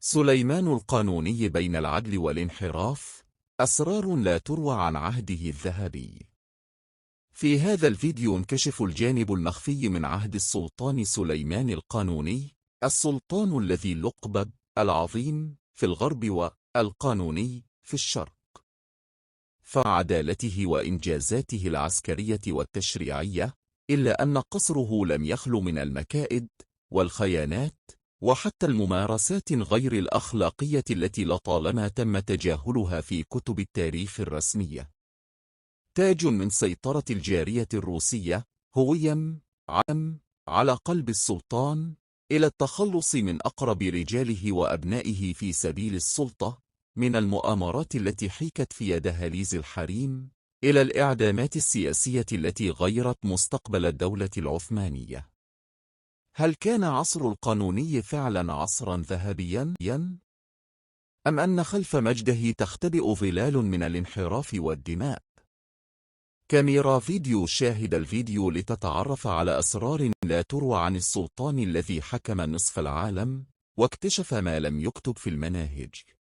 سليمان القانوني بين العدل والانحراف، أسرار لا تروى عن عهده الذهبي. في هذا الفيديو نكشف الجانب المخفي من عهد السلطان سليمان القانوني، السلطان الذي لقب العظيم في الغرب والقانوني في الشرق. فعدالته وإنجازاته العسكرية والتشريعية، إلا أن قصره لم يخل من المكائد والخيانات وحتى الممارسات غير الأخلاقية التي لطالما تم تجاهلها في كتب التاريخ الرسمية. تاج من سيطرة الجارية الروسية، هوية عام على قلب السلطان، إلى التخلص من أقرب رجاله وأبنائه في سبيل السلطة، من المؤامرات التي حيكت في دهاليز الحريم، إلى الإعدامات السياسية التي غيرت مستقبل الدولة العثمانية. هل كان عصر القانوني فعلا عصرا ذهبيا؟ أم أن خلف مجده تختبئ ظلال من الانحراف والدماء؟ كاميرا فيديو. شاهد الفيديو لتتعرف على أسرار لا تروى عن السلطان الذي حكم نصف العالم واكتشف ما لم يكتب في المناهج.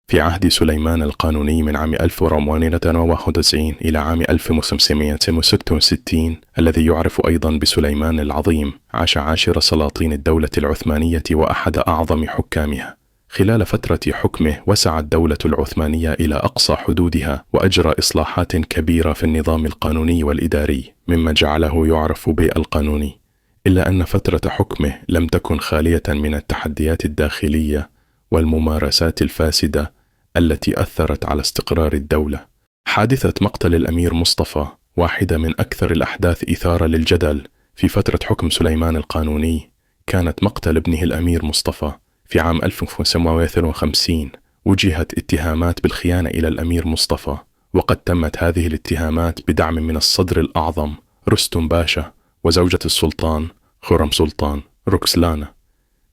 في عهد سليمان القانوني من عام 1491 إلى عام 1566 الذي يعرف أيضا بسليمان العظيم، عاش عاشر سلاطين الدولة العثمانية وأحد أعظم حكامها. خلال فترة حكمه وسعت الدولة العثمانية إلى أقصى حدودها وأجرى إصلاحات كبيرة في النظام القانوني والإداري، مما جعله يعرف بالقانوني. إلا أن فترة حكمه لم تكن خالية من التحديات الداخلية والممارسات الفاسدة التي أثرت على استقرار الدولة. حادثة مقتل الأمير مصطفى واحدة من أكثر الأحداث إثارة للجدل في فترة حكم سليمان القانوني. كانت مقتل ابنه الأمير مصطفى في عام 1952. وجهت اتهامات بالخيانة إلى الأمير مصطفى، وقد تمت هذه الاتهامات بدعم من الصدر الأعظم رستم باشا وزوجة السلطان خرم سلطان روكسلانا.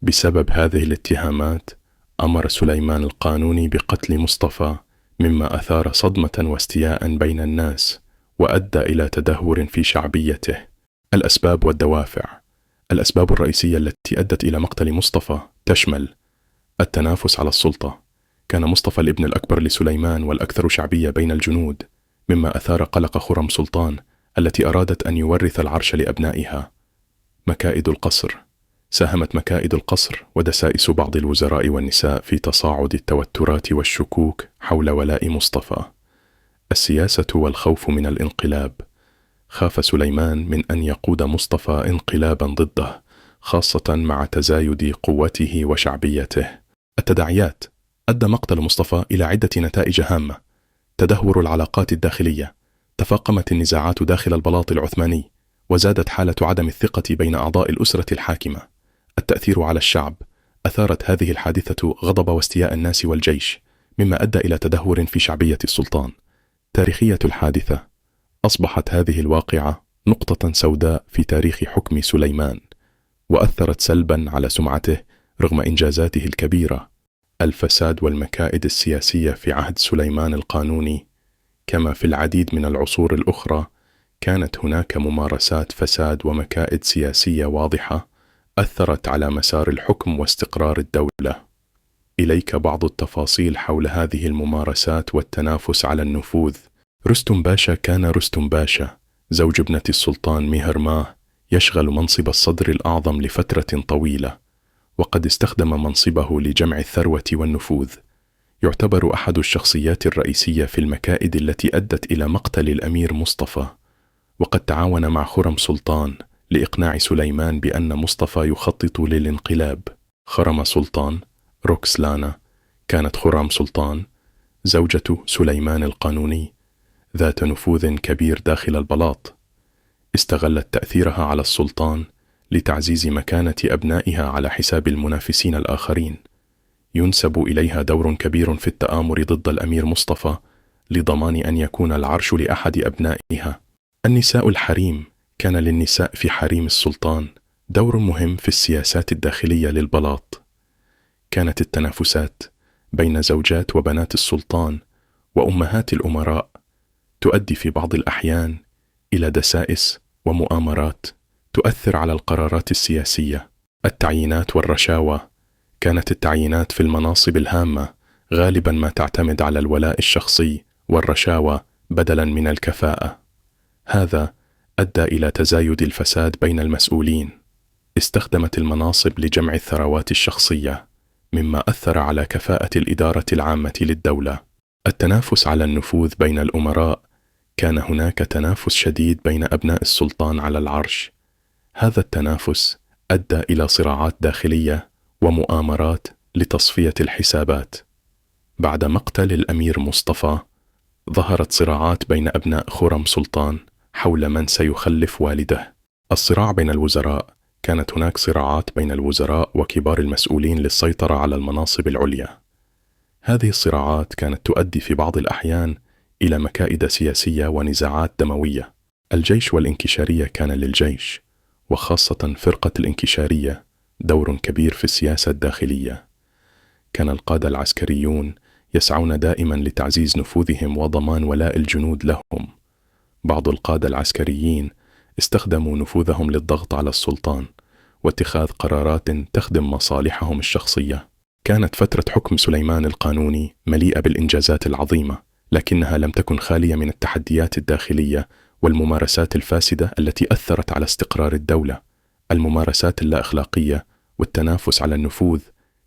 بسبب هذه الاتهامات أمر سليمان القانوني بقتل مصطفى، مما أثار صدمة واستياء بين الناس وأدى إلى تدهور في شعبيته. الأسباب والدوافع. الأسباب الرئيسية التي أدت إلى مقتل مصطفى تشمل التنافس على السلطة. كان مصطفى الابن الأكبر لسليمان والأكثر شعبية بين الجنود، مما أثار قلق خرم سلطان التي أرادت أن يورث العرش لأبنائها. مكائد القصر. ساهمت مكائد القصر ودسائس بعض الوزراء والنساء في تصاعد التوترات والشكوك حول ولاء مصطفى. السياسة والخوف من الانقلاب. خاف سليمان من أن يقود مصطفى انقلابا ضده، خاصة مع تزايد قوته وشعبيته. التداعيات. أدى مقتل مصطفى إلى عدة نتائج هامة. تدهور العلاقات الداخلية. تفاقمت النزاعات داخل البلاط العثماني، وزادت حالة عدم الثقة بين أعضاء الأسرة الحاكمة. التأثير على الشعب. أثارت هذه الحادثة غضب واستياء الناس والجيش، مما أدى إلى تدهور في شعبية السلطان. تاريخية الحادثة. أصبحت هذه الواقعة نقطة سوداء في تاريخ حكم سليمان، وأثرت سلبا على سمعته رغم إنجازاته الكبيرة. الفساد والمكائد السياسية في عهد سليمان القانوني. كما في العديد من العصور الأخرى، كانت هناك ممارسات فساد ومكائد سياسية واضحة أثرت على مسار الحكم واستقرار الدولة. إليك بعض التفاصيل حول هذه الممارسات والتنافس على النفوذ. رستم باشا. كان رستم باشا زوج ابنة السلطان مهرماه يشغل منصب الصدر الأعظم لفترة طويلة، وقد استخدم منصبه لجمع الثروة والنفوذ. يعتبر أحد الشخصيات الرئيسية في المكائد التي أدت إلى مقتل الأمير مصطفى، وقد تعاون مع خرم سلطان لإقناع سليمان بأن مصطفى يخطط للانقلاب. خرم سلطان روكسلانا. كانت خرم سلطان زوجة سليمان القانوني ذات نفوذ كبير داخل البلاط. استغلت تأثيرها على السلطان لتعزيز مكانة أبنائها على حساب المنافسين الآخرين. ينسب إليها دور كبير في التآمر ضد الأمير مصطفى لضمان أن يكون العرش لأحد أبنائها. النساء الحريم. كان للنساء في حريم السلطان دور مهم في السياسات الداخلية للبلاط. كانت التنافسات بين زوجات وبنات السلطان وأمهات الأمراء تؤدي في بعض الأحيان إلى دسائس ومؤامرات تؤثر على القرارات السياسية. التعيينات والرشاوى. كانت التعيينات في المناصب الهامة غالبا ما تعتمد على الولاء الشخصي والرشاوى بدلا من الكفاءة. هذا أدى إلى تزايد الفساد بين المسؤولين. استخدمت المناصب لجمع الثروات الشخصية، مما أثر على كفاءة الإدارة العامة للدولة. التنافس على النفوذ بين الأمراء. كان هناك تنافس شديد بين أبناء السلطان على العرش. هذا التنافس أدى إلى صراعات داخلية ومؤامرات لتصفية الحسابات. بعد مقتل الأمير مصطفى، ظهرت صراعات بين أبناء خرم سلطان حول من سيخلف والده. الصراع بين الوزراء. كانت هناك صراعات بين الوزراء وكبار المسؤولين للسيطرة على المناصب العليا. هذه الصراعات كانت تؤدي في بعض الأحيان إلى مكائد سياسية ونزاعات دموية. الجيش والإنكشارية. كان للجيش وخاصة فرقة الإنكشارية دور كبير في السياسة الداخلية. كان القادة العسكريون يسعون دائما لتعزيز نفوذهم وضمان ولاء الجنود لهم. بعض القادة العسكريين استخدموا نفوذهم للضغط على السلطان واتخاذ قرارات تخدم مصالحهم الشخصية. كانت فترة حكم سليمان القانوني مليئة بالإنجازات العظيمة، لكنها لم تكن خالية من التحديات الداخلية والممارسات الفاسدة التي أثرت على استقرار الدولة. الممارسات اللا أخلاقية والتنافس على النفوذ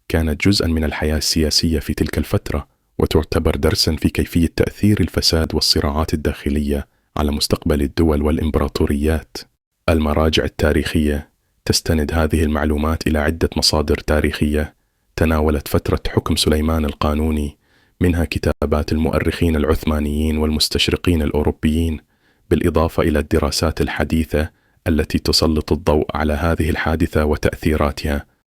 كانت جزءا من الحياة السياسية في تلك الفترة، وتعتبر درسا في كيفية تأثير الفساد والصراعات الداخلية على مستقبل الدول والإمبراطوريات. المراجع التاريخية تستند هذه المعلومات إلى عدة مصادر تاريخية تناولت فترة حكم سليمان القانوني، منها كتابات المؤرخين العثمانيين والمستشرقين الأوروبيين، بالإضافة إلى الدراسات الحديثة التي تسلط الضوء على هذه الحادثة وتأثيراتها